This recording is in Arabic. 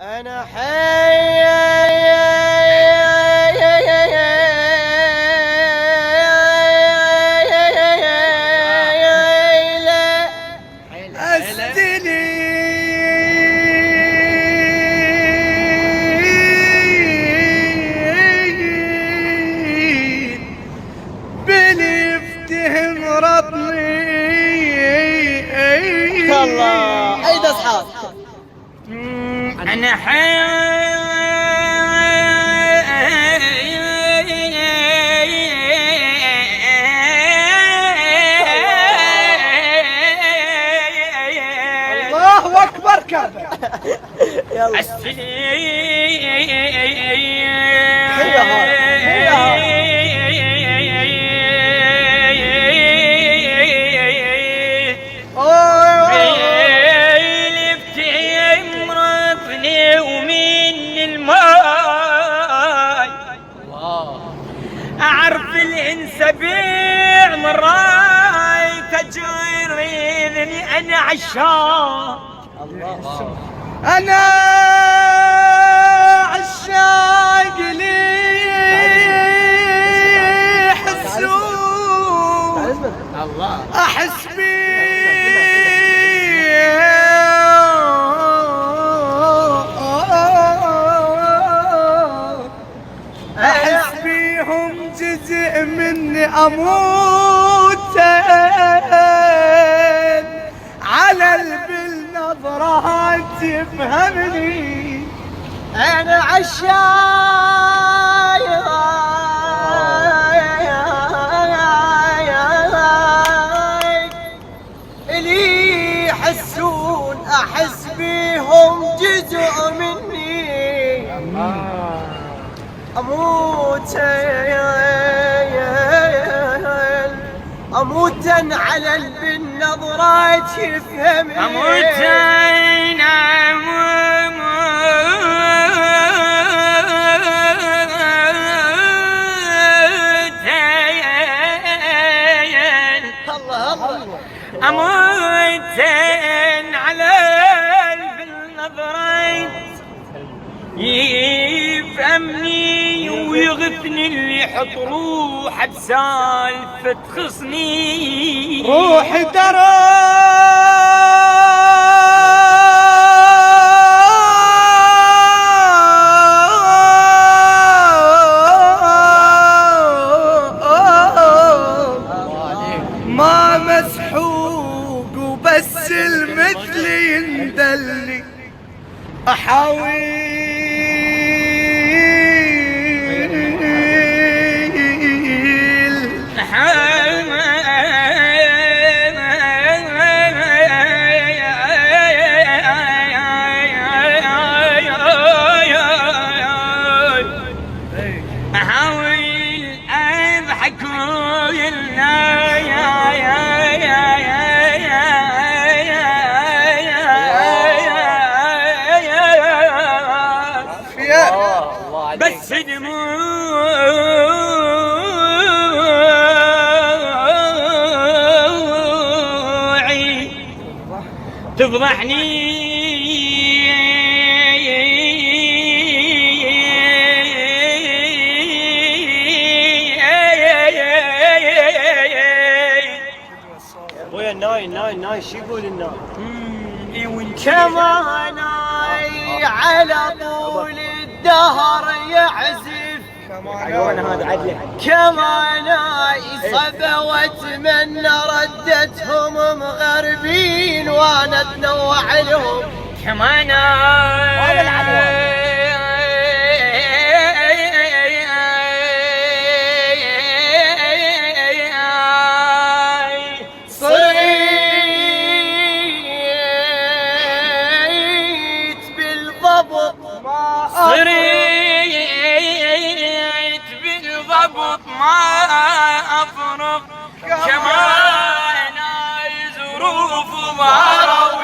أنا حي بليفتهم رطني الله عيد أصحاب. أنا حي الله أكبر كذا أعرف الإنس بيع مراي تجريني أنا عشاق أنا عشاق لي حسون أحس بيهم جزء مني أموت على بالنظرات تفهمني أنا عشاق اللي يحسون أحس بيهم جزء مني أموت على بالنظرات يفهمني أموتين على بالنظرات يفهمني ويغثني اللي يحط روحه بسالفة تخصني روحي ما مسحوق وبس المثل يندلي أحاول أضحك بس دموعي تفضحني ويا ناي شو يقول الناي كما ناي على طول الدهر يعزف كما ناي صبا واتمنى ردتهم مغربين وانا اتنوع لهم كما ناي صريت بالضبط ما أفرق كمان ظروف ظهروا